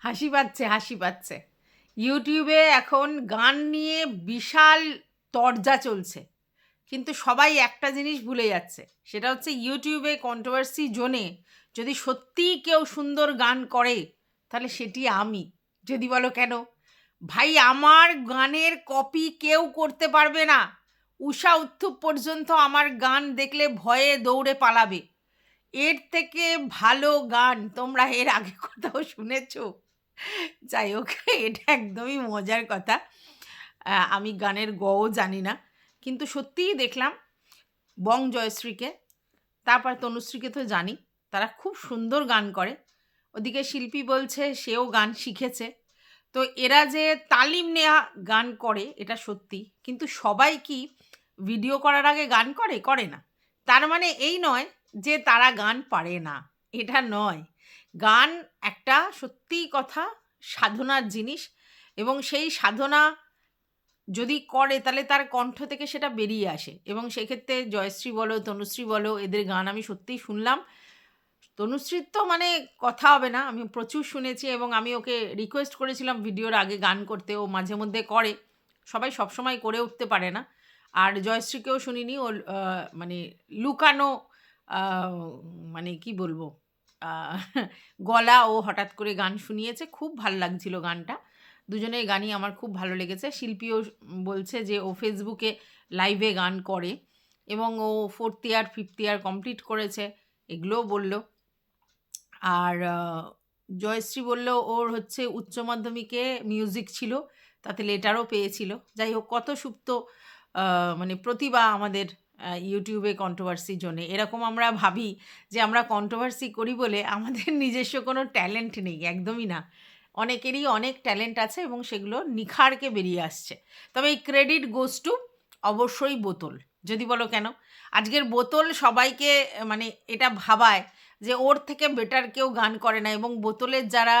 হাসি পাচ্ছে, হাসি পাচ্ছে। ইউটিউবে এখন গান নিয়ে বিশাল তরজা চলছে। কিন্তু সবাই একটা জিনিস ভুলে যাচ্ছে। সেটা হচ্ছে ইউটিউবে কন্ট্রোভার্সি জোনে যদি সত্যিই কেউ সুন্দর গান করে, তাহলে সেটি আমি। যদি বলো কেন? ভাই আমার গানের কপি কেউ করতে পারবে না। ঊষা উত্থুপ পর্যন্ত আমার গান দেখলে ভয়ে দৌড়ে পালাবে। এর থেকে ভালো গান তোমরা এর আগে কোথাও শুনেছো? যাই হোক, এটা একদমই মজার কথা। আমি গানের গও জানি না। কিন্তু সত্যিই দেখলাম বং জয়শ্রীকে, তারপর তনুশ্রীকে তো জানি, তারা খুব সুন্দর গান করে। ওদিকে শিল্পী বলছে সেও গান শিখেছে। তো এরা যে তালিম নেয়া গান করে এটা সত্যি। কিন্তু সবাই কি ভিডিও করার আগে গান করে? করে না। তার মানে এই নয় যে তারা গান পারে না, এটা নয়। গান একটা সত্যিই কথা সাধনার জিনিস, এবং সেই সাধনা যদি করে তাহলে তার কণ্ঠ থেকে সেটা বেরিয়ে আসে। এবং সেক্ষেত্রে জয়শ্রী বলো, তনুশ্রী বলো, এদের গান আমি সত্যিই শুনলাম। তনুশ্রীর তো মানে কথা হবে না। আমি প্রচুর শুনেছি এবং আমি ওকে রিকোয়েস্ট করেছিলাম ভিডিওর আগে গান করতে। ও মাঝে মধ্যে করে। সবাই সবসময় করে উঠতে পারে না। আর জয়শ্রীকেও শুনিনি। ও মানে লুকানো আ মানে কি বলবো? আ গলা ও হঠাৎ করে গান শুনিয়েছে। খুব ভাল লাগছিল গানটা। দুজনের গানই আমার খুব ভালো লেগেছে। শিল্পীও বলছে যে ও ফেসবুকে লাইভে গান করে এবং ও 4th ইয়ার 5th ইয়ার কমপ্লিট করেছে। এগুলোও বলল। আর জয়শ্রী বলল ওর হচ্ছে উচ্চ মাধ্যমিকে মিউজিক ছিল, তাতে লেটারও পেয়েছিল। যাই হোক, কত সুপ্ত মানে প্রতিভা আমাদের ইউটিউবে কন্ট্রোভার্সি জন্যে। এরকম আমরা ভাবি যে আমরা কন্ট্রোভার্সি করি বলে আমাদের নিজস্ব কোনো ট্যালেন্ট নেই, একদমই না। অনেকেরই অনেক ট্যালেন্ট আছে এবং সেগুলো নিখারকে বেরিয়ে আসছে। তবে এই ক্রেডিট গোজ টু অবশ্যই বোতল। যদি বলো কেন? আজকের বোতল সবাইকে মানে এটা ভাবায় যে ওর থেকে বেটার কেউ গান করে না, এবং বোতলের যারা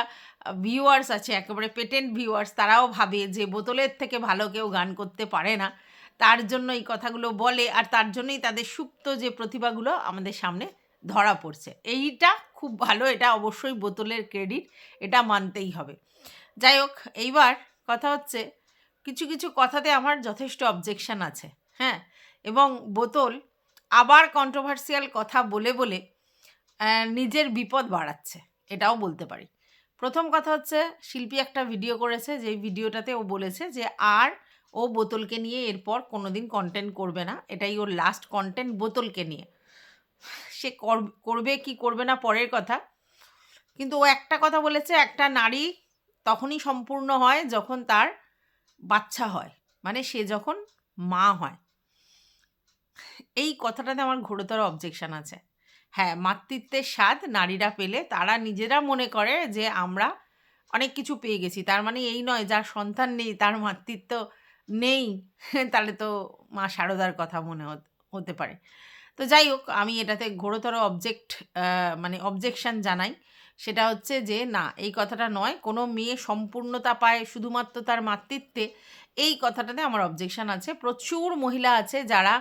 ভিউয়ার্স আছে একেবারে পেটেন্ট ভিউয়ার্স, তারাও ভাবে যে বোতলের থেকে ভালো কেউ গান করতে পারে না। তার জন্য এই কথাগুলো বলে, আর তার জন্যই তাদের সুপ্ত যে প্রতিভাগুলো আমাদের সামনে ধরা পড়ছে। এইটা খুব ভালো, এটা অবশ্যই বোতলের ক্রেডিট, এটা মানতেই হবে। যাই হোক, এইবার কথা হচ্ছে কিছু কিছু কথাতে আমার যথেষ্ট অবজেকশন আছে। হ্যাঁ, এবং বোতল আবার কন্ট্রোভার্সিয়াল কথা বলে বলে নিজের বিপদ বাড়াচ্ছে, এটাও বলতে পারি। প্রথম কথা হচ্ছে শিল্পী একটা ভিডিও করেছে, যেই ভিডিওটাতে ও বলেছে যে আর ও বোতলকে নিয়ে এরপর কোনোদিন কন্টেন্ট করবে না, এটাই ওর লাস্ট কন্টেন্ট বোতলকে নিয়ে। সে করবে কি করবে না পরের কথা, কিন্তু ও একটা কথা বলেছে, একটা নারী তখনই সম্পূর্ণ হয় যখন তার বাচ্চা হয়, মানে সে যখন মা হয়। এই কথাটাতে আমার ঘোরতর অবজেকশন আছে। হ্যাঁ, মাতৃত্বের স্বাদ নারীরা পেলে তারা নিজেরা মনে করে যে আমরা অনেক কিছু পেয়ে গেছি। তার মানে এই নয় যার সন্তান নেই তার মাতৃত্ব নেই। তাহলে তো মা শারদার কথা মনে হতে পারে। তো যাই হোক, আমি এটাতে ঘোরতর মানে অবজেকশন জানাই। সেটা হচ্ছে যে না, এই কথাটা নয়। কোনো মেয়ে সম্পূর্ণতা পায় শুধুমাত্র তার মাতৃত্বে, এই কথাটাতে আমার অবজেকশন আছে। প্রচুর মহিলা আছে যারা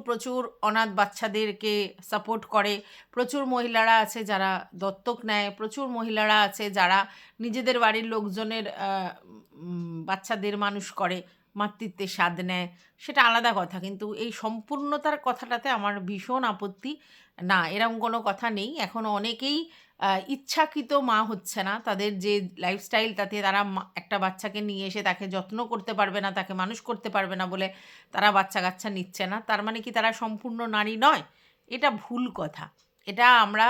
প্রচুর অনাথ বাচ্চাদেরকে সাপোর্ট করে। প্রচুর মহিলারা আছে যারা দত্তক নেয়। প্রচুর মহিলারা আছে যারা নিজেদের বাড়ির লোকজনের বাচ্চাদের মানুষ করে, মাতৃত্বের স্বাদ নেয়। সেটা আলাদা কথা। কিন্তু এই সম্পূর্ণতার কথাটাতে আমার ভীষণ আপত্তি। না, এরকম কোনো কথা নেই। এখন অনেকেই ইচ্ছাকৃত মা হচ্ছে না। তাদের যে লাইফস্টাইল, তাতে তারা একটা বাচ্চাকে নিয়ে এসে তাকে যত্ন করতে পারবে না, তাকে মানুষ করতে পারবে না বলে তারা বাচ্চা-কাচ্চা নিচ্ছে না। তার মানে কি তারা সম্পূর্ণ নারী নয়? এটা ভুল কথা। এটা আমরা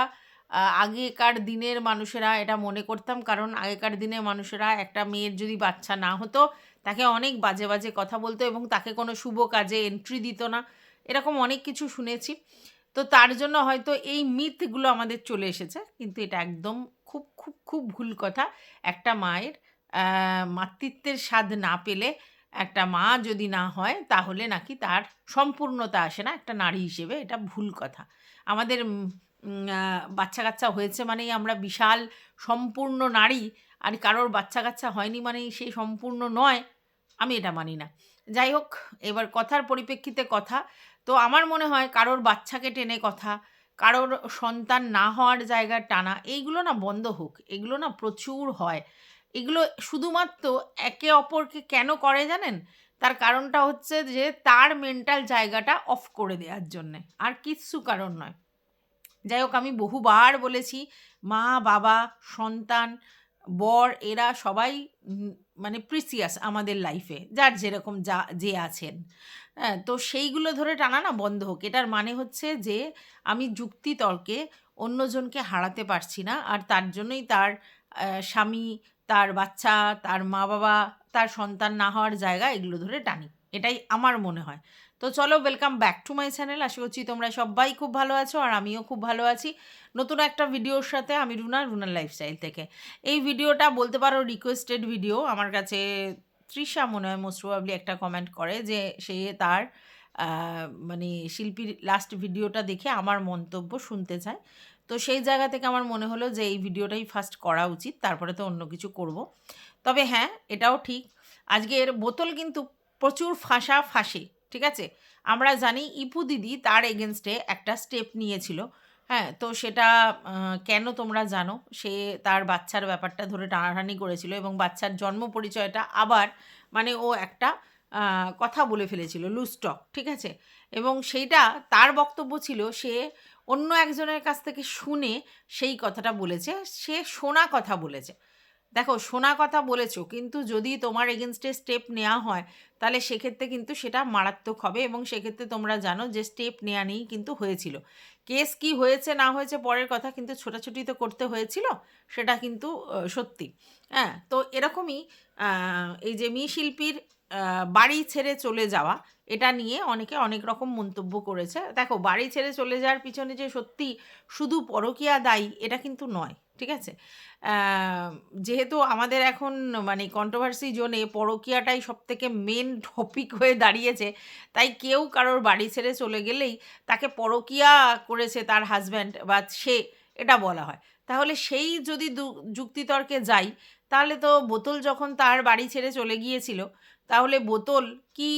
আগেকার দিনের মানুষেরা এটা মনে করতাম, কারণ আগেকার দিনের মানুষেরা একটা মেয়ের যদি বাচ্চা না হতো, তাকে অনেক বাজে, বাজে কথা বলতো এবং তাকে কোনো শুভ কাজে এন্ট্রি দিত না। এরকম অনেক কিছু শুনেছি। তো তার জন্য হয়তো এই মিথগুলো আমাদের চলে এসেছে। কিন্তু এটা একদম খুব ভুল কথা। একটা মায়ের মাতৃত্বের স্বাদ না পেলে, একটা মা যদি না হয়, তাহলে নাকি তার সম্পূর্ণতা আসে না একটা নারী হিসেবে। এটা ভুল কথা। আমাদের বাচ্চা-কাচ্চা হয়েছে মানেই আমরা বিশাল সম্পূর্ণ নারী, আর কারোর বাচ্চা-কাচ্চা হয়নি মানেই সে সম্পূর্ণ নয়, আমি এটা মানি না। যাই হোক, এবার কথার পরিপ্রেক্ষিতে কথা। তো আমার মনে হয় কারোর বাচ্চাকে টেনে কথা, কারোর সন্তান না হওয়ার জায়গার টানা, এইগুলো না বন্ধ হোক। এগুলো না প্রচুর হয়। এগুলো শুধুমাত্র একে অপরকে কেন করে জানেন? তার কারণটা হচ্ছে যে তার মেন্টাল জায়গাটা অফ করে দেওয়ার জন্যে, আর কিচ্ছু কারণ নয়। যাই হোক, আমি বহুবার বলেছি, মা, বাবা, সন্তান, বর, এরা সবাই মানে প্রিসিয়াস আমাদের লাইফে, যার যেরকম যে আছেন। হ্যাঁ, তো সেইগুলো ধরে টানা না বন্ধ হোক। এটার মানে হচ্ছে যে আমি যুক্তিতর্কে অন্যজনকে হারাতে পারছি না, আর তার জন্যই তার স্বামী, তার বাচ্চা, তার মা বাবা, তার সন্তান না হওয়ার জায়গা এগুলো ধরে টানি। এটাই আমার মনে হয়। তো চলো, welcome back to my channel. আশা করছি তোমরা সবাই খুব ভালো আছো, আর আমিও খুব ভালো আছি। নতুন একটা ভিডিওর সাথে আমি রুনার লাইফস্টাইল থেকে। এই ভিডিওটা বলতে পারো রিকোয়েস্টেড ভিডিও। আমার কাছে তৃষা মনে হয় মোস্ট প্রবাবলি একটা কমেন্ট করে যে সে তার মানে শিল্পীর লাস্ট ভিডিওটা দেখে আমার মন্তব্য শুনতে চায়। তো সেই জায়গা থেকে আমার মনে হলো যে এই ভিডিওটাই ফার্স্ট করা উচিত, তারপরে তো অন্য কিছু করব। তবে হ্যাঁ, এটাও ঠিক, আজকের বোতল কিন্তু প্রচুর ফাঁসে, ঠিক আছে? আমরা জানি ইপু দিদি তার এগেনস্টে একটা স্টেপ নিয়েছিল। হ্যাঁ, তো সেটা কেন তোমরা জানো। সে তার বাচ্চার ব্যাপারটা ধরে টানাটানি করেছিল, এবং বাচ্চার জন্ম পরিচয়টা আবার মানে ও একটা কথা বলে ফেলেছিল, লুজ টক, ঠিক আছে? এবং সেইটা তার বক্তব্য ছিল সে অন্য একজনের কাছ থেকে শুনে সেই কথাটা বলেছে, সে শোনা কথা বলেছে। দেখো, শোনা কথা বলেছো, কিন্তু যদি তোমার এগেনস্টে স্টেপ নেওয়া হয় তাহলে সেক্ষেত্রে কিন্তু সেটা মারাত্মক হবে, এবং সেক্ষেত্রে তোমরা জানো যে স্টেপ নেওয়া নিয়েই কিন্তু হয়েছিল। কেস কি হয়েছে না হয়েছে পরের কথা, কিন্তু ছোটাছুটি তো করতে হয়েছিল, সেটা কিন্তু সত্যি। হ্যাঁ, তো এরকমই এই যে শিল্পীর বাড়ি ছেড়ে চলে যাওয়া, এটা নিয়ে অনেকে অনেক রকম মন্তব্য করেছে। দেখো, বাড়ি ছেড়ে চলে যাওয়ার পিছনে যে সত্যি শুধু পরকীয়া দায়ী, এটা কিন্তু নয়, ঠিক আছে? যেহেতু আমাদের এখন মানে কন্ট্রোভার্সি জোনে পরকীয়াটাই সবথেকে মেন টপিক হয়ে দাঁড়িয়েছে, তাই কেউ কারোর বাড়ি ছেড়ে চলে গেলেই তাকে পরকীয়া করেছে তার হাজব্যান্ড বা সে, এটা বলা হয়। তাহলে সেই যদি যুক্তিতর্কে যাই, তাহলে তো বোতল যখন তার বাড়ি ছেড়ে চলে গিয়েছিল, তাহলে বোতল কি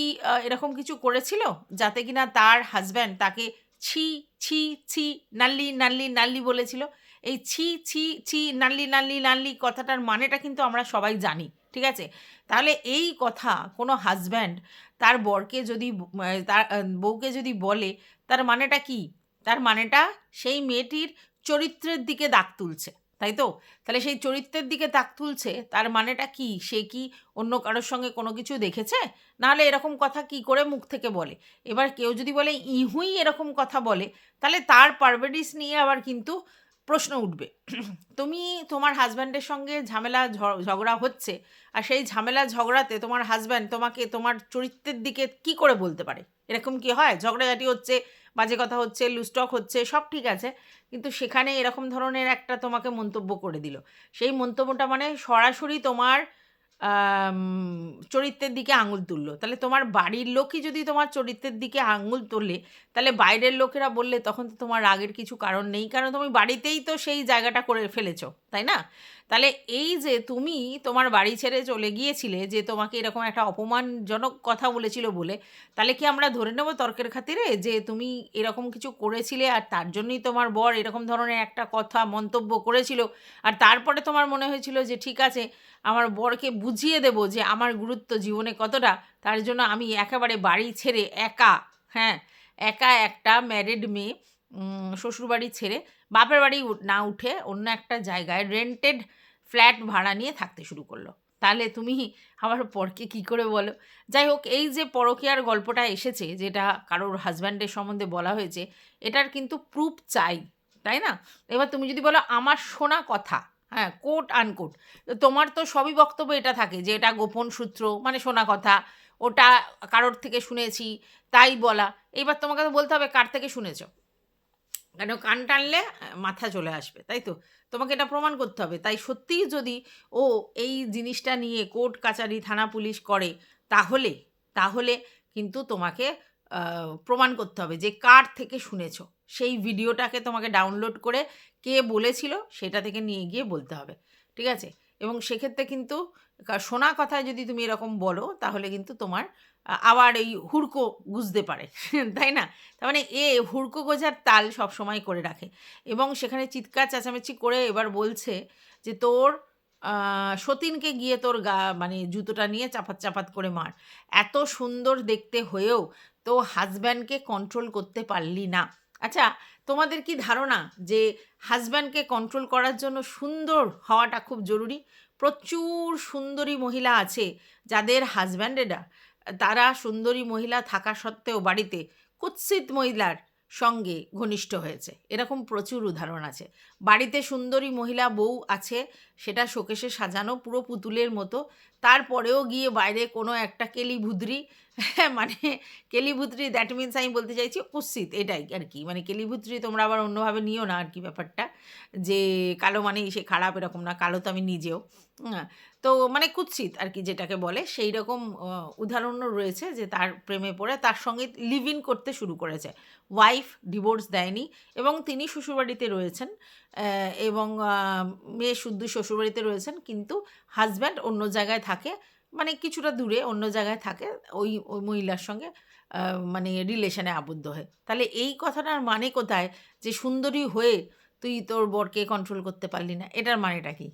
এরকম কিছু করেছিল যাতে কিনা তার হাজব্যান্ড তাকে ছি ছি ছি নাল্লি নাল্লি নাল্লি বলেছিল? এই ছি ছি ছি নাল্লি নাল্লি নাল্লি কথাটার মানেটা কিন্তু আমরা সবাই জানি, ঠিক আছে? তাহলে এই কথা কোনো হাজব্যান্ড তার বরকে যদি তার বউকে যদি বলে, তার মানেটা কি? তার মানেটা সেই মেয়েটির চরিত্রের দিকে দাগ তুলছে, তাই তো? তাহলে সেই চরিত্রের দিকে দাগ তুলছে, তার মানেটা কি? সে কি অন্য কারোর সঙ্গে কোনো কিছু দেখেছে? নাহলে এরকম কথা কি করে মুখ থেকে বলে? এবার কেউ যদি বলে ইহুই এরকম কথা বলে, তাহলে তার পারভার্টিস নিয়ে আবার কিন্তু প্রশ্ন উঠবে। তুমি তোমার হাজব্যান্ডের সঙ্গে ঝামেলা ঝগড়া হচ্ছে, আর সেই ঝামেলা ঝগড়াতে তোমার হাজব্যান্ড তোমাকে তোমার চরিত্রের দিকে কি করে বলতে পারে? এরকম কি হয়? ঝগড়াঝাটি হচ্ছে, বাজে কথা হচ্ছে, লুজটক হচ্ছে, সব ঠিক আছে, কিন্তু সেখানে এরকম ধরনের একটা তোমাকে মন্তব্য করে দিল। সেই মন্তব্যটা মানে সরাসরি তোমার আম চরিত্রের দিকে আঙুল তুললো। তাহলে তোমার বাড়ির লোকই যদি তোমার চরিত্রের দিকে আঙুল তোলে, তাহলে বাইরের লোকেরা বললে তখন তো তোমার রাগের কিছু কারণ নেই। কারণ তুমি বাড়িতেই তো সেই জায়গাটা করে ফেলেছো, তাই না? তাহলে এই যে তুমি তোমার বাড়ি ছেড়ে চলে গিয়েছিলে যে তোমাকে এরকম একটা অপমানজনক কথা বলেছিল বলে, তাহলে কি আমরা ধরে নেব তর্কের খাতিরে যে তুমি এরকম কিছু করেছিলে, আর তার জন্যই তোমার বর এরকম ধরনের একটা কথা মন্তব্য করেছিল, আর তারপরে তোমার মনে হয়েছিল যে ঠিক আছে, আমার বরকে বুঝিয়ে দেব যে আমার গুরুত্ব জীবনে কতটা, তার জন্য আমি একেবারে বাড়ি ছেড়ে একা, হ্যাঁ, একা একটা ম্যারিড মেয়ে শ্বশুরবাড়ি ছেড়ে বাপের বাড়ি না উঠে অন্য একটা জায়গায় রেন্টেড ফ্ল্যাট ভাড়া নিয়ে থাকতে শুরু করলো। তাহলে তুমি আমার পরকে কি করে বলো? যাই হোক, এই যে পরকীয়ার গল্পটা এসেছে, যেটা কারোর হাজব্যান্ডের সম্বন্ধে বলা হয়েছে, এটার কিন্তু প্রুফ চাই, তাই না? এবার তুমি যদি বলো আমার শোনা কথা, হ্যাঁ, কোট আনকোট, তোমার তো সবই বক্তব্য এটা থাকে যে এটা গোপন সূত্র, মানে শোনা কথা, ওটা কারোর থেকে শুনেছি তাই বলা। এবার তোমাকে তো বলতে হবে কার থেকে শুনেছ, কেন কান টানলে মাথা চলে আসবে, তাই তো? তোমাকে এটা প্রমাণ করতে হবে। তাই সত্যিই যদি ও এই জিনিসটা নিয়ে কোর্ট কাচারি থানা পুলিশ করে, তাহলে তাহলে কিন্তু তোমাকে প্রমাণ করতে হবে যে কার থেকে শুনেছ। সেই ভিডিওটাকে তোমাকে ডাউনলোড করে কে বলেছিল সেটা থেকে নিয়ে গিয়ে বলতে হবে, ঠিক আছে? এবং সেক্ষেত্রে কিন্তু শোনা কথায় যদি তুমি এরকম বলো, তাহলে কিন্তু তোমার আবার এই হুড়কো গুঁজতে পারে তাই না? তার মানে হুড়কো গোজার তাল সবসময় করে রাখে এবং সেখানে চিৎকার চেঁচামেচি করে এবার বলছে যে তোর সতীনকে গিয়ে তোর মানে জুতোটা নিয়ে চাপাত চাপাত করে মার। এত সুন্দর দেখতে হয়েও তো হাজব্যান্ডকে কন্ট্রোল করতে পারলি না। আচ্ছা, তোমাদের কি ধারণা যে হাজব্যান্ডকে কন্ট্রোল করার জন্য সুন্দর হওয়াটা খুব জরুরি? প্রচুর সুন্দরী মহিলা আছে যাদের হাজব্যান্ডেরা, তারা সুন্দরী মহিলা থাকা সত্ত্বেও বাড়িতে কুৎসিত মহিলার সঙ্গে ঘনিষ্ঠ হয়েছে। এরকম প্রচুর উদাহরণ আছে। বাড়িতে সুন্দরী মহিলা বউ আছে, সেটা শোকেসে সাজানো পুরো পুতুলের মতো, তারপরেও গিয়ে বাইরে কোনো একটা কেলিভুদরি মানে কেলিভুদরি দ্যাট মিনস আমি বলতে চাইছি কুৎসিত, এটাই আর কি। মানে কেলিভুদরি তোমরা আবার অন্যভাবে নিও না আর কি ব্যাপারটা, যে কালো মানেই সে খারাপ এরকম না, কালো তো আমি নিজেও। তো মানে কুৎসিত আর কি যেটাকে বলে, সেই রকম উদাহরণও রয়েছে যে তার প্রেমে পড়ে তার সঙ্গে লিভ ইন করতে শুরু করেছে। ওয়াইফ ডিভোর্স দেয়নি এবং তিনি শ্বশুরবাড়িতে রয়েছেন, এবং মেয়ে শুদ্ধ শ্বশুরবাড়িতে রয়েছেন, কিন্তু হাজব্যান্ড অন্য জায়গায় থাকে, মানে কিছুটা দূরে অন্য জায়গায় থাকে ওই ওই মহিলার সঙ্গে মানে রিলেশনে আবদ্ধ হয়ে। তাহলে এই কথাটার মানে কোথায় যে সুন্দরী হয়ে তুই তোর বরকে কন্ট্রোল করতে পারলি না, এটার মানেটা কি?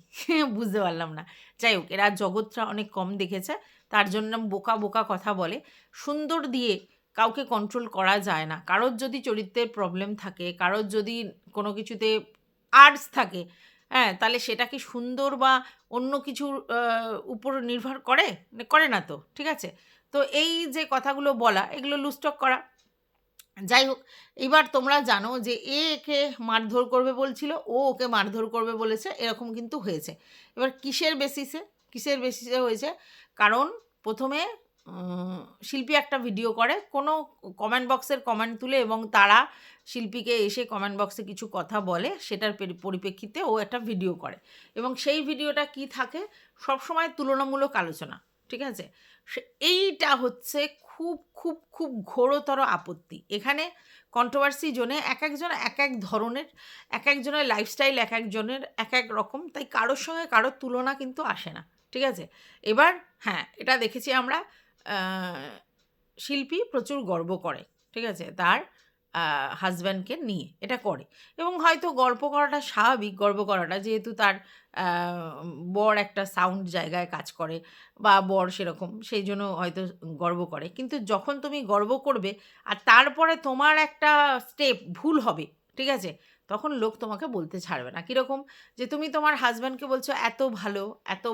বুঝতে পারলাম না। যাই হোক, এরা জগৎটা অনেক কম দেখেছে, তার জন্য বোকা বোকা কথা বলে। সুন্দর দিয়ে কাউকে কন্ট্রোল করা যায় না। কারোর যদি চরিত্রের প্রবলেম থাকে, কারোর যদি কোনো কিছুতে আর্টস থাকে, হ্যাঁ, তাহলে সেটা কি সুন্দর বা অন্য কিছুর উপর নির্ভর করে? করে না তো, ঠিক আছে? তো এই যে কথাগুলো বলা, এগুলো লুজটক করা। যাই হোক, এবার তোমরা জানো যে একে মারধর করবে বলছিল, ও ওকে মারধর করবে বলেছে, এরকম কিন্তু হয়েছে। এবার কিসের বেসিসে হয়েছে? কারণ প্রথমে শিল্পী একটা ভিডিও করে, কোনো কমেন্ট বক্সের কমেন্ট তুলে, এবং তারা শিল্পীকে এসে কমেন্ট বক্সে কিছু কথা বলে, সেটার পরিপ্রেক্ষিতে ও একটা ভিডিও করে, এবং সেই ভিডিওটা কি থাকে, সবসময় তুলনামূলক আলোচনা, ঠিক আছে? এইটা হচ্ছে খুব খুব খুব ঘোরতর আপত্তি। এখানে কন্ট্রোভার্সি জোনে এক একজন এক এক ধরনের, এক একজনের লাইফস্টাইল এক একজনের এক এক রকম, তাই কারোর সঙ্গে কারোর তুলনা কিন্তু আসে না, ঠিক আছে? এবার হ্যাঁ, এটা দেখেছি আমরা, শিল্পী প্রচুর গর্ব করে, ঠিক আছে, তার হাজব্যান্ডকে নিয়ে এটা করে, এবং হয়তো গল্প করাটা স্বাভাবিক, গর্ব করাটা, যেহেতু তার বর একটা সাউন্ড জায়গায় কাজ করে বা বর সেরকম, সেই জন্য হয়তো গর্ব করে। কিন্তু যখন তুমি গর্ব করবে আর তারপরে তোমার একটা স্টেপ ভুল হবে, ঠিক আছে, তখন লোক তোমাকে বলতে ছাড়বে না। কীরকম? যে তুমি তোমার হাজব্যান্ডকে বলছো এত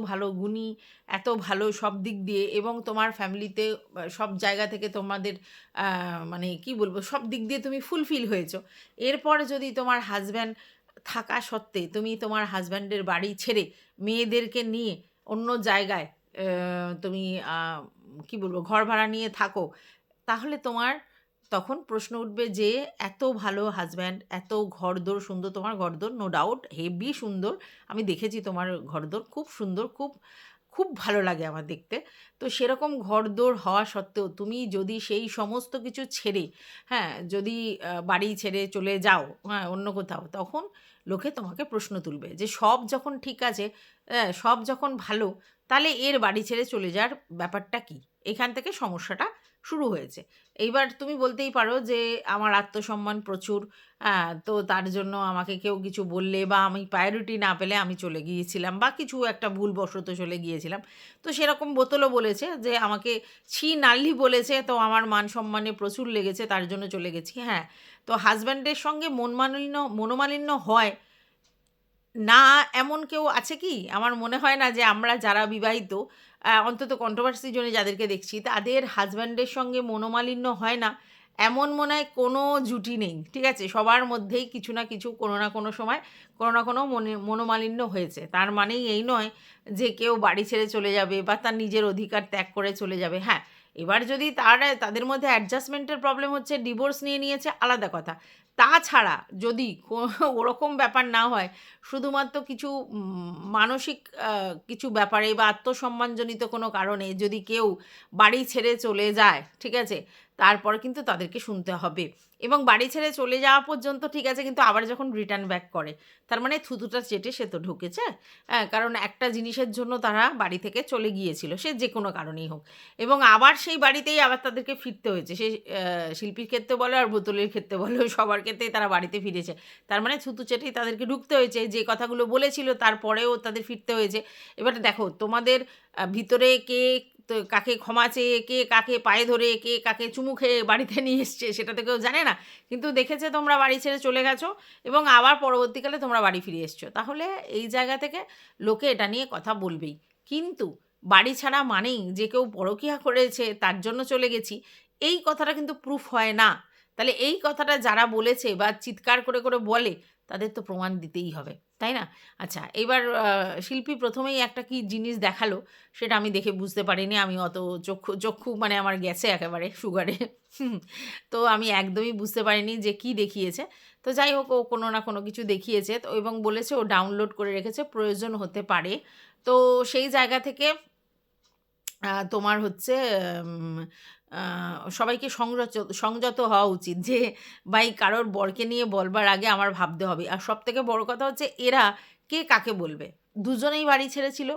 ভালো গুণী, এত ভালো সব দিক দিয়ে, এবং তোমার ফ্যামিলিতে সব জায়গা থেকে তোমাদের মানে কি বলবো, সব দিক দিয়ে তুমি ফুলফিল হয়েছো। এরপরে যদি তোমার হাজব্যান্ড থাকা সত্ত্বে তুমি তোমার হাজব্যান্ডের বাড়ি ছেড়ে মেয়েদেরকে নিয়ে অন্য জায়গায় তুমি কি বলবো ঘর ভাড়া নিয়ে থাকো, তাহলে তোমার তখন প্রশ্ন উঠবে যে এত ভালো হাজব্যান্ড, এত ঘরদোর সুন্দর, তোমার ঘরদোর নো ডাউট হেভি সুন্দর, আমি দেখেছি তোমার ঘরদোর খুব সুন্দর, খুব খুব ভালো লাগে আমার দেখতে। তো সেরকম ঘরদোর হওয়া সত্ত্বেও তুমি যদি সেই সমস্ত কিছু ছেড়ে, হ্যাঁ, যদি বাড়ি ছেড়ে চলে যাও, হ্যাঁ, অন্য কোথাও, তখন লোকে তোমাকে প্রশ্ন তুলবে যে সব যখন ঠিক আছে, সব যখন ভালো, তাহলে এর বাড়ি ছেড়ে চলে যাওয়ার ব্যাপারটা কী? এখান থেকে সমস্যাটা শুরু হয়েছে। এইবার তুমি বলতেই পারো যে আমার আত্মসম্মান প্রচুর, তো তার জন্য আমাকে কেউ কিছু বললে বা আমি প্রায়োরিটি না পেলে আমি চলে গিয়েছিলাম, বা কিছু একটা ভুলবশত চলে গিয়েছিলাম। তো সেরকম বোতলও বলেছে যে আমাকে ছি নাল্লি বলেছে, তো আমার মান সম্মানে প্রচুর লেগেছে, তার জন্য চলে গেছি। হ্যাঁ, তো হাজব্যান্ডের সঙ্গে মনোমালিন্য হয় না এমন কেউ আছে কি? আমার মনে হয় না যে আমরা যারা বিবাহিত, অন্তত কন্ট্রোভার্সি জোনে যাদেরকে দেখছি, তাদের হাজব্যান্ডের সঙ্গে মনোমালিন্য হয় না, এমন মনে হয় কোনো জুটি নেই। ঠিক আছে? সবার মধ্যেই কিছু না কিছু কোনো না কোনো সময় কোনো না কোনো মনোমালিন্য হয়েছে। তার মানেই এই নয় যে কেউ বাড়ি ছেড়ে চলে যাবে বা তার নিজের অধিকার ত্যাগ করে চলে যাবে। হ্যাঁ, এবার যদি তাদের মধ্যে অ্যাডজাস্টমেন্টের প্রবলেম হচ্ছে, ডিভোর্স নিয়ে নিয়েছে, আলাদা কথা। তাছাড়া যদি ওরকম ব্যাপার না হয়, শুধুমাত্র কিছু মানসিক কিছু ব্যাপারে বা আত্মসম্মানজনিত কোনো কারণে যদি কেউ বাড়ি ছেড়ে চলে যায়, ঠিক আছে? তারপরে কিন্তু তাদেরকে শুনতে হবে। এবং বাড়ি ছেড়ে চলে যাওয়া পর্যন্ত ঠিক আছে, কিন্তু আবার যখন রিটার্ন ব্যাক করে, তার মানে থুতুটা চেটে সে তো ঢুকেছে। হ্যাঁ, কারণ একটা জিনিসের জন্য তারা বাড়ি থেকে চলে গিয়েছিল, সে যে কোনো কারণেই হোক, এবং আবার সেই বাড়িতেই আবার তাদেরকে ফিরতে হয়েছে। সে শিল্পীর ক্ষেত্রে বলো আর বোতলের ক্ষেত্রে বলো, সবার ক্ষেত্রেই তারা বাড়িতে ফিরেছে। তার মানে থুতু চেটেই তাদেরকে ঢুকতে হয়েছে, যে কথাগুলো বলেছিল তারপরেও তাদের ফিরতে হয়েছে। এবার দেখো, তোমাদের ভিতরে কে তো কাকে ক্ষমা চেয়ে, কে কাকে পায়ে ধরে, কে কাকে চুমু খেয়ে বাড়িতে নিয়ে এসছে, সেটা তো কেউ জানে না। কিন্তু দেখেছে তোমরা বাড়ি ছেড়ে চলে গেছো এবং আবার পরবর্তীকালে তোমরা বাড়ি ফিরে এসছো, তাহলে এই জায়গা থেকে লোকে এটা নিয়ে কথা বলবেই। কিন্তু বাড়ি ছাড়া মানেই যে কেউ পরকীয়া করেছে তার জন্য চলে গেছি, এই কথাটা কিন্তু প্রুফ হয় না। তাহলে এই কথাটা যারা বলেছে বা চিৎকার করে করে বলে, তাদের তো প্রমাণ দিতেই হবে, তাই না? আচ্ছা, এবার শিল্পী প্রথমেই একটা কি জিনিস দেখালো, সেটা আমি দেখে বুঝতে পারিনি। আমি অত চক্ষু চক্ষু মানে আমার গেছে একেবারে সুগারে। তো আমি একদমই বুঝতে পারিনি যে কি দেখিয়েছে। তো যাই হোক, ও কোনো না কোনো কিছু দেখিয়েছে তো, এবং বলেছে ও ডাউনলোড করে রেখেছে, প্রয়োজন হতে পারে। তো সেই জায়গা থেকে তোমার হচ্ছে উম আ সবাইকে সংযত হওয়া উচিত, যে ভাই কারোর বরকে নিয়ে বলবার আগে আমার ভাবতে হবে। আর সবথেকে বড় কথা হচ্ছে, এরা কে কাকে বলবে? দুজনেই বাড়ি ছেড়েছিল।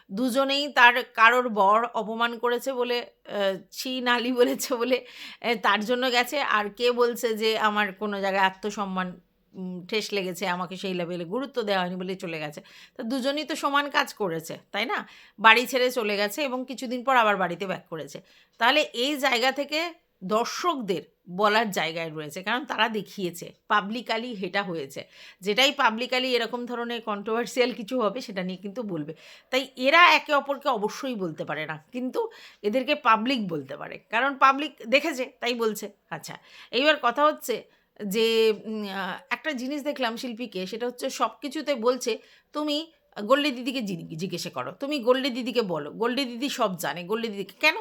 দুজনেই তার কারোর বর অপমান করেছে বলে, ছি নালি বলেছে বলে তার জন্য গেছে। আর কে বলছে যে আমার কোনো জায়গায় আত্মসম্মান ঠেস লেগেছে, আমাকে সেই লেভেলে গুরুত্ব দেওয়া হয়নি বলে চলে গেছে। তো দুজনেই তো সমান কাজ করেছে, তাই না? বাড়ি ছেড়ে চলে গেছে এবং কিছুদিন পর আবার বাড়িতে ব্যাক করেছে। তাহলে এই জায়গা থেকে দর্শকদের বলার জায়গায় রয়েছে, কারণ তারা দেখিয়েছে, পাবলিকালি এটা হয়েছে। যেটাই পাবলিকালি এরকম ধরনের কন্ট্রোভার্সিয়াল কিছু হবে, সেটা নিয়ে কিন্তু বলবে। তাই এরা একে অপরকে অবশ্যই বলতে পারে না, কিন্তু এদেরকে পাবলিক বলতে পারে, কারণ পাবলিক দেখেছে তাই বলছে। আচ্ছা, এইবার কথা হচ্ছে যে একটা জিনিস দেখলাম শিল্পীকে, সেটা হচ্ছে সব কিছুতে বলছে তুমি গোল্ডি দিদিকে জিজ্ঞেসে করো, তুমি গোল্ডি দিদিকে বলো, গোল্ডি দিদি সব জানে। গোল্ডি দিদিকে কেন?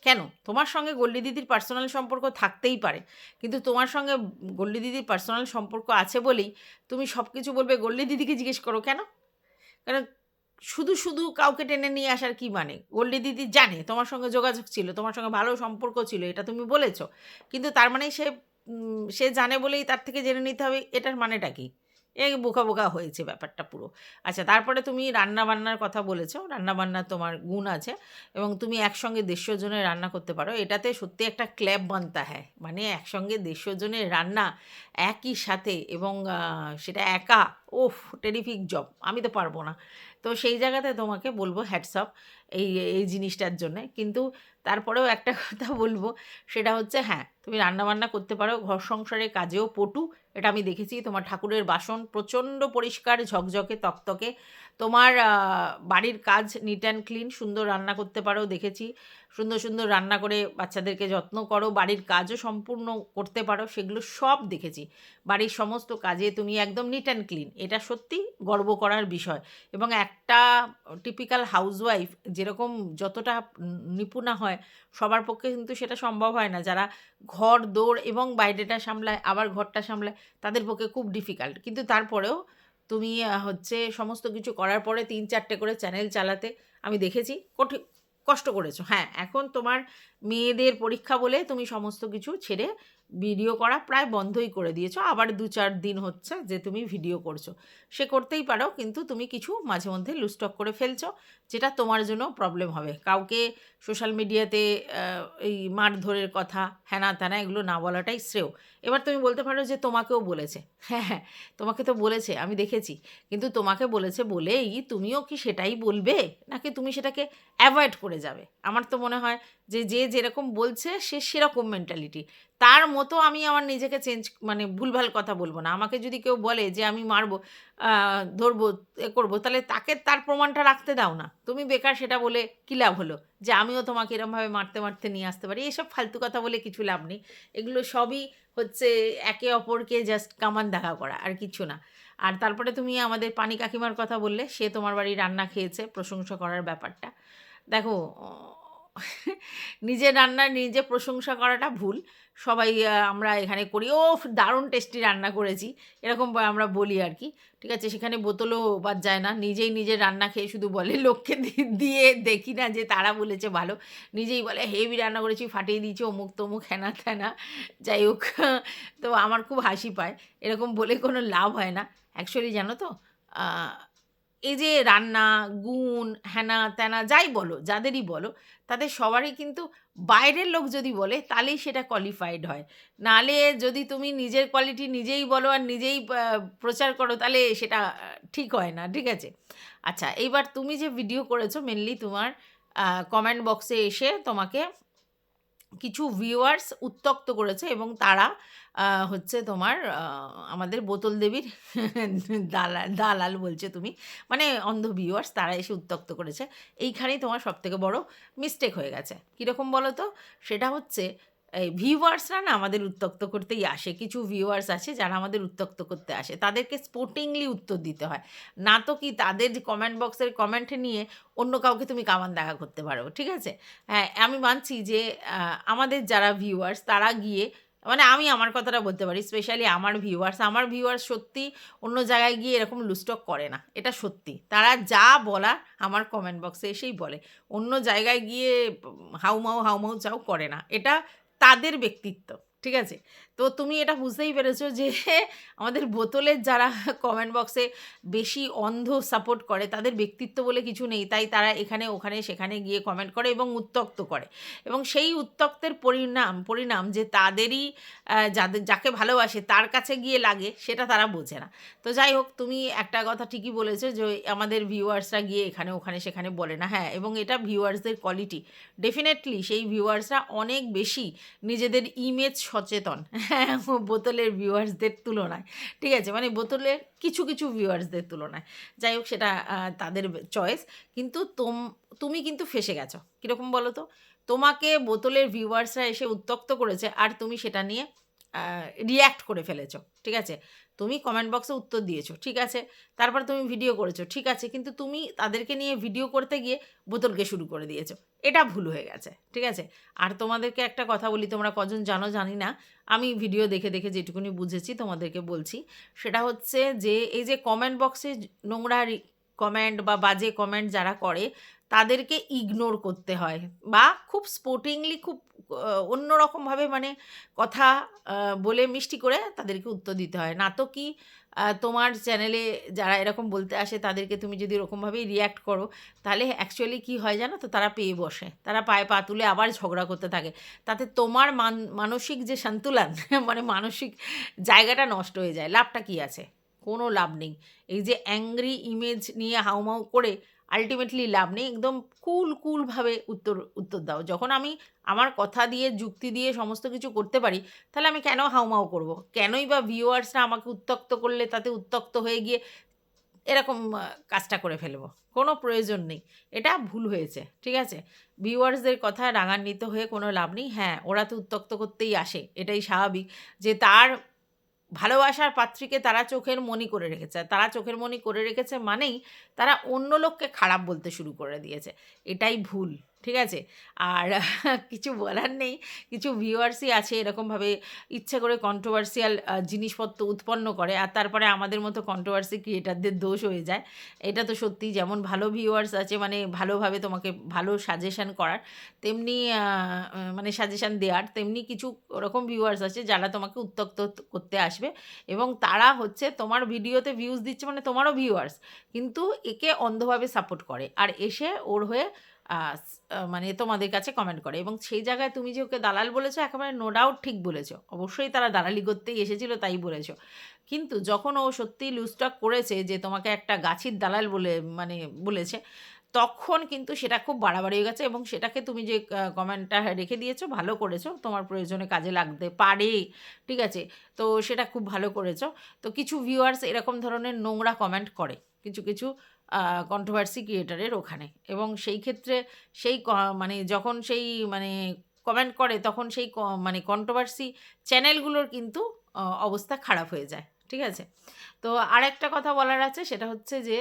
কেন? তোমার সঙ্গে গোল্ডি দিদির পার্সোনাল সম্পর্ক থাকতেই পারে, কিন্তু তোমার সঙ্গে গোল্ডি দিদির পার্সোনাল সম্পর্ক আছে বলেই তুমি সব কিছু বলবে গোল্ডি দিদিকে জিজ্ঞেস করো কেন? কারণ শুধু শুধু কাউকে টেনে নিয়ে আসার কি মানে? গোল্ডি দিদি জানে তোমার সঙ্গে যোগাযোগ ছিল, তোমার সঙ্গে ভালো সম্পর্ক ছিল, এটা তুমি বলেছ। কিন্তু তার মানে সে জানে বলেই তার থেকে জেনে নিতে হবে, এটার মানেটা কি? বোকা বোকা হয়েছে ব্যাপারটা পুরো। আচ্ছা, তারপরে তুমি রান্না-বান্নার কথা বলেছ। রান্না-বান্নার তোমার গুণ আছে এবং তুমি একসঙ্গে ১৫০ জনের রান্না করতে পারো। এটাতে সত্যি একটা ক্ল্যাপ বানতা হ্যায়। মানে একসঙ্গে ১৫০ জনের রান্না একই সাথে, এবং সেটা একা, ওফ! Terrific job. আমি তো পারব না। তো সেই জায়গাতে তোমাকে বলব হ্যাটস অফ এই এই জিনিসটার জন্যে। কিন্তু তারপরেও একটা কথা বলব, সেটা হচ্ছে হ্যাঁ, তুমি রান্নাবান্না করতে পারো, ঘর সংসারের কাজেও পটু। এটা আমি দেখেছি। তোমার ঠাকুরের বাসন প্রচণ্ড পরিষ্কার, ঝকঝকে, তকতকে। তোমার বাড়ির কাজ নিট অ্যান্ড ক্লিন, সুন্দর রান্না করতে পারো দেখেছি। সুন্দর, সুন্দর রান্না করে বাচ্চাদেরকে যত্ন করো, বাড়ির কাজও সম্পূর্ণ করতে পারো, সেগুলো সব দেখেছি। বাড়ির সমস্ত কাজে তুমি একদম নিট অ্যান্ড ক্লিন। এটা সত্যি গর্ব করার বিষয়। এবং একটা টিপিক্যাল হাউসওয়াইফ যেরকম যতটা নিপুণা হয়, সবার পক্ষে কিন্তু সেটা সম্ভব হয় না। যারা ঘর দৌড় এবং বাইরেটা সামলায়, আবার ঘরটা সামলায়, তাদের পক্ষে খুব ডিফিকাল্ট। কিন্তু তারপরেও তুমি হচ্ছে সমস্ত কিছু করার পরে ৩-৪টে করে চ্যানেল চালাতে আমি দেখেছি। কষ্ট করেছো। হ্যাঁ, এখন তোমার মেয়েদের পরীক্ষা বলে তুমি সমস্ত কিছু ছেড়ে ভিডিও করা প্রায় বন্ধই করে দিয়েছো। আবার ২-৪ দিন হচ্ছে যে তুমি ভিডিও করছো। সে করতেই পারো, কিন্তু তুমি কিছু মাঝে মধ্যে লুজটক করে ফেলছো, যেটা তোমার জন্য প্রবলেম হবে। কাউকে সোশ্যাল মিডিয়াতে এই মারধরের কথা, হ্যানা-ত্যানা এগুলো না বলাটাই শ্রেয়। এবার তুমি বলতে পারো যে তোমাকেও বলেছে। হ্যাঁ, হ্যাঁ, তোমাকে তো বলেছে, আমি দেখেছি। কিন্তু তোমাকে বলেছে বলেই তুমিও কি সেটাই বলবে? নাকি তুমি সেটাকে অ্যাভয়েড করে যাবে? আমার তো মনে হয় যে, যে যেরকম বলছে সে সেরকম মেন্টালিটি। তার মতো আমি আমার নিজেকে মানে ভুলভাল কথা বলব না। আমাকে যদি কেউ বলে যে আমি মারবো, ধরবো, করবো, তাহলে তাকে তার প্রমাণটা রাখতে দাও না। তুমি বেকার সেটা বলে কী লাভ হলো? যে আমিও তোমাকে এরমভাবে মারতে, মারতে নিয়ে আসতে পারি। এসব ফালতু কথা বলে কিছু লাভ নেই। এগুলো সবই হচ্ছে একে অপরকে জাস্ট কামান দেখা করা, আর কিছু না। আর তারপরে তুমি আমাদের পানি কাকিমার কথা বললে, সে তোমার বাড়ির রান্না খেয়েছে, প্রশংসা করার ব্যাপারটা। দেখো, নিজের রান্নার নিজে প্রশংসা করাটা ভুল। সবাই আমরা এখানে করি, "ওফ! দারুণ টেস্টি রান্না করেছি।" এরকম আমরা বলি আরকি। ঠিক আছে? সেখানে বোতলও বাদ যায় না। নিজেই নিজের রান্না খেয়ে শুধু বলে, লোককে দিয়ে দেখি না যে তারা বলেছে ভালো। নিজেই বলে, "হেভি রান্না করেছি, ফাটিয়ে দিয়েছি, অমুক-তমুক, হেনা-তেনা।" যাই হোক, তো আমার খুব হাসি পায়। এরকম বলে কোনো লাভ হয় না। অ্যাকচুয়ালি জানো তো, আ এই যে রান্না, গুণ, হেনা-তেনা যাই বলো, যাদেরই বলো, তাদের সবারই কিন্তু বাইরের লোক যদি বলে তাহলেই সেটা কোয়ালিফাইড হয়। নাহলে যদি তুমি নিজের কোয়ালিটি নিজেই বলো আর নিজেই প্রচার করো, তাহলে সেটা ঠিক হয় না। ঠিক আছে? আচ্ছা, এইবার তুমি যে ভিডিও করেছো মেইনলি তোমার কমেন্ট বক্সে এসে তোমাকে কিছু ভিউয়ার্স উত্ত্যক্ত করেছে এবং তারা হচ্ছে তোমার আমাদের বোতল দেবীর দালাল বলছে তুমি। মানে অন্ধ ভিউয়ার্স তারা এসে উত্ত্যক্ত করেছে। এইখানেই তোমার সবথেকে বড় মিস্টেক হয়ে গেছে। কীরকম বলো তো? সেটা হচ্ছে এই ভিউয়ার্সরা না আমাদের উত্ত্যক্ত করতেই আসে। কিছু ভিউয়ার্স আছে যারা আমাদের উত্ত্যক্ত করতে আসে। তাদেরকে স্পোর্টিংলি উত্তর দিতে হয়। না তো কি তাদের যে কমেন্ট বক্সের কমেন্ট নিয়ে অন্য কাউকে তুমি কামান দেখা করতে পারো। ঠিক আছে? হ্যাঁ, আমি মানছি যে আমাদের যারা ভিউয়ার্স তারা গিয়ে, মানে আমি আমার কথাটা বলতে পারি, স্পেশালি আমার ভিউয়ার্স সত্যি অন্য জায়গায় গিয়ে এরকম লুস্টক করে না। এটা সত্যি। তারা যা বলার আমার কমেন্ট বক্সে এসেই বলে। অন্য জায়গায় গিয়ে হাউমাউ চাউ করে না। এটা তাদের ব্যক্তিত্ব। ঠিক আছে? তো তুমি এটা বুঝতেই পেরেছো যে আমাদের বোতলের যারা কমেন্ট বক্সে বেশি অন্ধ সাপোর্ট করে তাদের ব্যক্তিত্ব বলে কিছু নেই। তাই তারা এখানে ওখানে সেখানে গিয়ে কমেন্ট করে এবং উত্ত্যক্ত করে। এবং সেই উত্ত্যক্তের পরিণাম যে তাদেরই যাকে ভালোবাসে তার কাছে গিয়ে লাগে সেটা তারা বোঝে না। তো যাই হোক, তুমি একটা কথা ঠিকই বলেছো যে আমাদের ভিউয়ার্সরা গিয়ে এখানে ওখানে সেখানে বলে না। হ্যাঁ, এবং এটা ভিউয়ার্সদের কোয়ালিটি। ডেফিনেটলি সেই ভিউয়ার্সরা অনেক বেশি নিজেদের ইমেজ সচেতন, হ্যাঁ, বোতলের ভিউয়ার্সদের তুলনায়। ঠিক আছে? মানে বোতলের কিছু ভিউয়ার্সদের তুলনায়। যাই হোক, সেটা তাদের চয়েস। কিন্তু তুমি কিন্তু ফেঁসে গেছো। কীরকম বলো তো? তোমাকে বোতলের ভিউয়ার্সরা এসে উত্ত্যক্ত করেছে আর তুমি সেটা নিয়ে রিঅ্যাক্ট করে ফেলেছো। ঠিক আছে? তুমি কমেন্ট বক্সে উত্তর দিয়েছো। ঠিক আছে? তারপর তুমি ভিডিও করেছো। ঠিক আছে? কিন্তু তুমি তাদেরকে নিয়ে ভিডিও করতে গিয়ে বোতলকে শুরু করে দিয়েছো। এটা ভুল হয়ে গেছে। ঠিক আছে? আর তোমাদেরকে একটা কথা বলি, তোমরা কজন জানো জানি না। আমি ভিডিও দেখে যেটুকুনি বুঝেছি তোমাদেরকে বলছি। সেটা হচ্ছে যে এই যে কমেন্ট বক্সে নোংরা কমেন্ট বা বাজে কমেন্ট যারা করে তাদেরকে ইগনোর করতে হয় বা খুব স্পোর্টিংলি, খুব অন্যরকমভাবে, মানে কথা বলে মিষ্টি করে তাদেরকে উত্তর দিতে হয়। না তো কি তোমার চ্যানেলে যারা এরকম বলতে আসে তাদেরকে তুমি যদি ওরকমভাবেই রিঅ্যাক্ট করো, তাহলে অ্যাকচুয়ালি কী হয় জানো তো? তারা পেয়ে বসে। তারা পায়ে পা তুলে আবার ঝগড়া করতে থাকে। তাতে তোমার মানসিক যে সন্তুলন মানে মানসিক জায়গাটা নষ্ট হয়ে যায়। লাভটা কী আছে? কোনো লাভ নেই। এই যে অ্যাংরি ইমেজ নিয়ে হাউমাউ করে আল্টিমেটলি লাভ নেই। একদম কুলভাবে উত্তর দাও। যখন আমি আমার কথা দিয়ে, যুক্তি দিয়ে সমস্ত কিছু করতে পারি, তাহলে আমি কেন হাউমাউ করব? কেনই বা ভিউয়ার্সরা আমাকে উত্ত্যক্ত করলে তাতে উত্ত্যক্ত হয়ে গিয়ে এরকম কাজটা করে ফেলবো? কোনো প্রয়োজন নেই। এটা ভুল হয়েছে। ঠিক আছে? ভিউয়ার্সদের কথায় রাগান্বিত হয়ে কোনো লাভ নেই। হ্যাঁ, ওরা তো উত্ত্যক্ত করতেই আসে। এটাই স্বাভাবিক যে তার ভালোবাসার পাত্রীকে তারা চোখের মণি করে রেখেছে। তারা চোখের মণি করে রেখেছে মানেই তারা অন্য লোককে খারাপ বলতে শুরু করে দিয়েছে। এটাই ভুল। ঠিক আছে? আর কিছু বলার নেই। কিছু ভিউয়ার্সই আছে এরকমভাবে ইচ্ছে করে কন্ট্রোভার্সিয়াল জিনিসপত্র উৎপন্ন করে আর তারপরে আমাদের মতো কন্ট্রোভার্সি ক্রিয়েটারদের দোষ হয়ে যায়। এটা তো সত্যি। যেমন ভালো ভিউয়ার্স আছে, মানে ভালোভাবে তোমাকে ভালো সাজেশন করার, তেমনি মানে সাজেশন দেওয়ার, তেমনি কিছু ওরকম ভিউয়ার্স আছে যারা তোমাকে উত্ত্যক্ত করতে আসবে এবং তারা হচ্ছে তোমার ভিডিওতে ভিউজ দিচ্ছে মানে তোমারও ভিউয়ার্স। কিন্তু একে অন্ধভাবে সাপোর্ট করে আর এসে ওর হয়ে মানে তোমাদের কাছে কমেন্ট করে এবং সেই জায়গায় তুমি যে ওকে দালাল বলেছো, একেবারে নো ডাউট ঠিক বলেছো। অবশ্যই তারা দালালি করতেই এসেছিল, তাই বলেছো। কিন্তু যখন ও সত্যিই লুজটক করেছে যে তোমাকে একটা গাছির দালাল বলে, মানে বলেছে, তখন কিন্তু সেটা খুব বাড়াবাড়ি হয়ে গেছে এবং সেটাকে তুমি যে কমেন্টটা রেখে দিয়েছো, ভালো করেছো। তোমার প্রয়োজনে কাজে লাগতে পারে। ঠিক আছে? তো সেটা খুব ভালো করেছো। তো কিছু ভিউয়ার্স এরকম ধরনের নোংরা কমেন্ট করে। কিছু কন্ট্রোভার্সি ক্রিয়েটরের ওখানে এবং সেই ক্ষেত্রে সেই মানে যখন সেই মানে কমেন্ট করে তখন সেই মানে কন্ট্রোভার্সি চ্যানেলগুলোর কিন্তু অবস্থা খারাপ হয়ে যায়। ঠিক আছে? তো আরেকটা কথা বলার আছে, সেটা হচ্ছে যে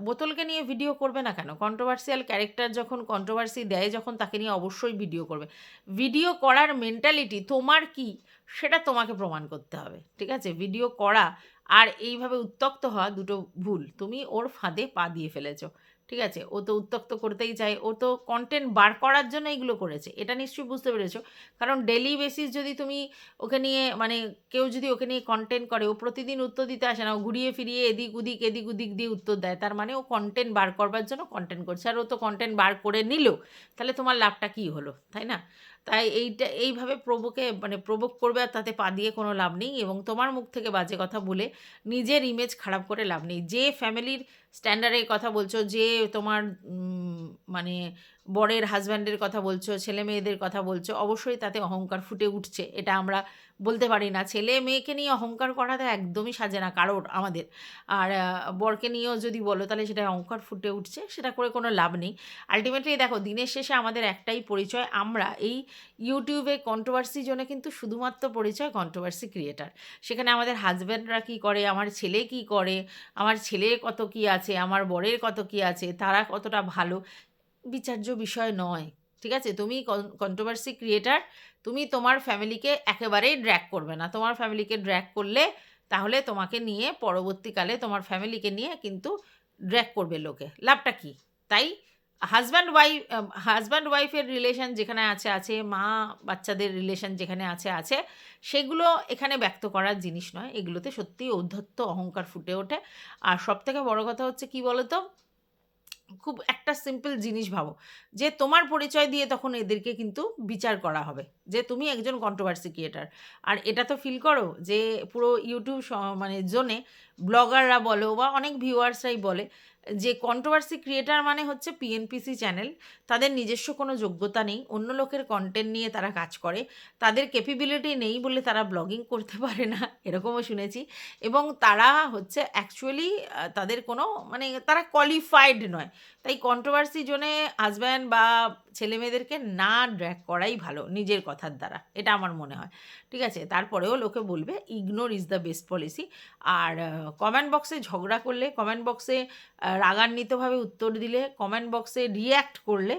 বোতলকে নিয়ে ভিডিও করবে না কেন? কন্ট্রোভার্সিয়াল ক্যারেক্টার যখন কন্ট্রোভার্সি দেয় যখন তাকে নিয়ে অবশ্যই ভিডিও করবে। ভিডিও করার মেন্টালিটি তোমার কি সেটা তোমাকে প্রমাণ করতে হবে। ঠিক আছে? ভিডিও করা আর এইভাবে উত্ত্যক্ত হওয়া দুটো ভুল। তুমি ওর ফাঁদে পা দিয়ে ফেলেছো। ঠিক আছে? ও তো উত্ত্যক্ত করতেই চায়। ও তো কনটেন্ট বার করার জন্য এগুলো করেছে। এটা নিশ্চয়ই বুঝতে পেরেছো। কারণ ডেইলি বেসিস যদি তুমি ওকে নিয়ে মানে কেউ যদি ওকে নিয়ে কনটেন্ট করে, ও প্রতিদিন উত্তর দিতে আসে না। ও ঘুরিয়ে ফিরিয়ে এদিক ওদিক দিয়ে উত্তর দেয়। তার মানে ও কনটেন্ট বার করবার জন্য কনটেন্ট করছে। আর ও তো কনটেন্ট বার করে নিল। তাহলে তোমার লাভটা কী হলো? তাই না? তাই এইভাবে প্রভোক করবে আর তাতে পা দিয়ে কোনো লাভ নেই এবং তোমার মুখ থেকে বাজে কথা বলে নিজের ইমেজ খারাপ করে লাভ নেই। যে ফ্যামিলির স্ট্যান্ডার্ডের কথা বলছো, যে তোমার মানে বরের হাজব্যান্ডের কথা বলছো, ছেলে মেয়েদের কথা বলছো, অবশ্যই তাতে অহংকার ফুটে উঠছে। এটা আমরা বলতে পারি না। ছেলে মেয়েকে নিয়ে অহংকার করাটা একদমই সাজে না কারোর আমাদের। আর বরকে নিয়েও যদি বলো তাহলে সেটা অহংকার ফুটে উঠছে, সেটা করে কোনো লাভ নেই। আল্টিমেটলি দেখো, দিনের শেষে আমাদের একটাই পরিচয়, আমরা এই ইউটিউবে কন্ট্রোভার্সি জোনে কিন্তু শুধুমাত্র পরিচয় কন্ট্রোভার্সি ক্রিয়েটার। সেখানে আমাদের হাজব্যান্ডরা কী করে, আমার ছেলে কী করে, আমার ছেলের কত কী আছে, আমার বরের কত কী আছে, তারা কতটা ভালো, বিচার্য বিষয় নয়। ঠিক আছে? তুমি কন্ট্রোভার্সি ক্রিয়েটার, তুমি তোমার ফ্যামিলিকে একেবারেই ড্র্যাগ করবে না। তোমার ফ্যামিলিকে ড্র্যাগ করলে তাহলে তোমাকে নিয়ে পরবর্তীকালে তোমার ফ্যামিলিকে নিয়ে কিন্তু ড্র্যাগ করবে লোকে। লাভটা কী? তাই হাজব্যান্ড ওয়াইফের রিলেশন যেখানে আছে, মা বাচ্চাদের রিলেশন যেখানে আছে, সেগুলো এখানে ব্যক্ত করার জিনিস নয়। এগুলোতে সত্যিই ঔদ্ধত্য অহংকার ফুটে ওঠে। আর সবথেকে বড় কথা হচ্ছে কী বলো তো? খুব একটা সিম্পল জিনিস ভাবো যে তোমার পরিচয় দিয়ে তখন এদেরকে কিন্তু বিচার করা হবে যে তুমি একজন কন্ট্রোভার্সি ক্রিয়েটার। আর এটা তো ফিল করো যে পুরো ইউটিউব মানে জোনে ব্লগাররা বলো বা অনেক ভিউয়ার্সরাই বলে যে কন্ট্রোভার্সি ক্রিয়েটার মানে হচ্ছে পিএনপিসি চ্যানেল। তাদের নিজস্ব কোনো যোগ্যতা নেই, অন্য লোকের কন্টেন্ট নিয়ে তারা কাজ করে, তাদের ক্যাপাবিলিটি নেই বলে তারা ব্লগিং করতে পারে না, এরকমও শুনেছি। এবং তারা হচ্ছে অ্যাকচুয়ালি তাদের কোনো মানে তারা কোয়ালিফাইড নয়। তাই কন্ট্রোভার্সি জোনে হাজব্যান্ড বা ছেলেমেয়েদেরকে না ড্র্যাগ করাই ভালো নিজের কথার দ্বারা, এটা আমার মনে হয়। ঠিক আছে? তারপরেও লোকে বলবে ignore is the best policy. আর কমেন্ট বক্সে ঝগড়া করলে, কমেন্ট বক্সে রাগান্বিতভাবে উত্তর দিলে, কমেন্ট বক্সে রিয়্যাক্ট করলে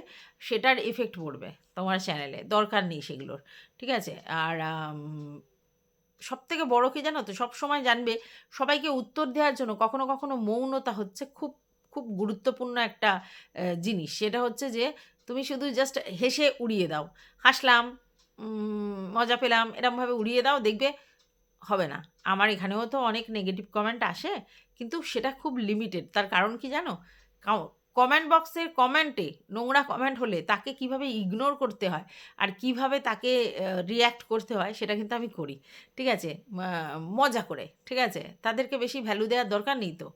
সেটার এফেক্ট পড়বে তোমার চ্যানেলে। দরকার নেই সেগুলোর। ঠিক আছে? আর সবথেকে বড় কী জানো তো? সবসময় জানবে সবাইকে উত্তর দেওয়ার জন্য কখনো, কখনো মৌনতা হচ্ছে খুব, খুব গুরুত্বপূর্ণ একটা জিনিস। সেটা হচ্ছে যে তুমি শুধু জাস্ট হেসে উড়িয়ে দাও। হাসলাম, মজা পেলাম এরমভাবে উড়িয়ে দাও, দেখবে হবে না। আমার এখানেও তো অনেক নেগেটিভ কমেন্ট আসে, কিন্তু সেটা খুব লিমিটেড। তার কারণ কি জানো? কাও কমেন্ট বক্সের কমেন্টে নোংরা কমেন্ট হলে তাকে কিভাবে ইগনোর করতে হয় আর কিভাবে তাকে রিঅ্যাক্ট করতে হয় সেটা কিন্তু আমি করি। ঠিক আছে? মজা করে। ঠিক আছে? তাদেরকে বেশি ভ্যালু দেওয়ার দরকার নেই তো।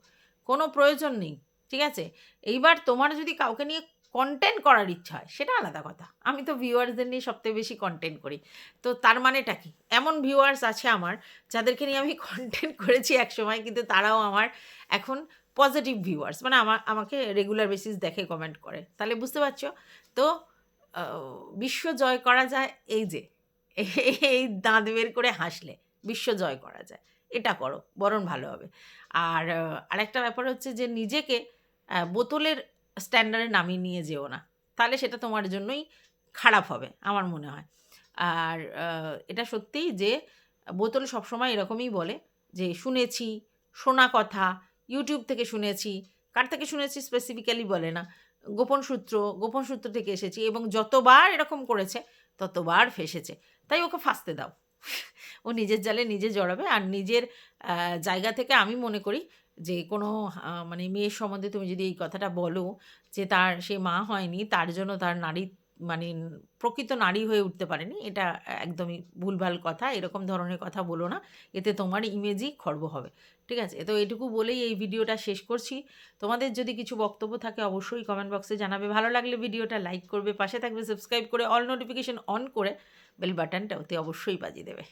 কোনো প্রয়োজন নেই। ঠিক আছে? এইবার তোমার যদি কাউকে নিয়ে কনটেন্ট করার ইচ্ছা হয় সেটা আলাদা কথা। আমি তো ভিউয়ার্সদের নিয়ে সবথেকে বেশি কনটেন্ট করি। তো তার মানেটা কি? এমন ভিউয়ার্স আছে আমার যাদেরকে নিয়ে আমি কনটেন্ট করেছি একসময়, কিন্তু তারাও আমার এখন পজিটিভ ভিউয়ার্স, মানে আমাকে রেগুলার বেসিস দেখে কমেন্ট করে। তাহলে বুঝতে পারছো? তো আ বিশ্ব জয় করা যায় এই যে এই দাঁত বের করে হাসলে বিশ্ব জয় করা যায়। এটা করো, বরং ভালো হবে। আর আরেকটা ব্যাপার হচ্ছে যে নিজেকে বোতলের স্ট্যান্ডার্ডে নামিয়ে নিয়ে যেও না। তাহলে সেটা তোমার জন্যই খারাপ হবে আমার মনে হয়। আর এটা সত্যিই যে বোতল সবসময় এরকমই বলে যে শুনেছি, শোনা কথা, ইউটিউব থেকে শুনেছি, কার থেকে শুনেছি স্পেসিফিক্যালি বলে না। গোপন সূত্র থেকে এসেছি এবং যতবার এরকম করেছে ততবার ফেঁসেছে। তাই ওকে ফাঁসতে দাও। ও নিজের জালে নিজে জড়াবে। আর নিজের জায়গা থেকে আমি মনে করি যে কোনো মানে মেয়ের সম্বন্ধে তুমি যদি এই কথাটা বলো যে সে মা হয়নি, তার জন্য তার নারী মানে প্রকৃত নারী হয়ে উঠতে পারেনি, এটা একদমই ভুলভাল কথা। এরকম ধরনের কথা বলো না। এতে তোমার ইমেজই খর্ব হবে। ঠিক আছে? তো এটুকু বলেই এই ভিডিওটা শেষ করছি। তোমাদের যদি কিছু বক্তব্য থাকে অবশ্যই কমেন্ট বক্সে জানাবে। ভালো লাগলে ভিডিওটা লাইক করবে, পাশে থাকবে সাবস্ক্রাইব করে, অল নোটিফিকেশন অন করে বেল বাটনটা অতি অবশ্যই বাজিয়ে দেবে।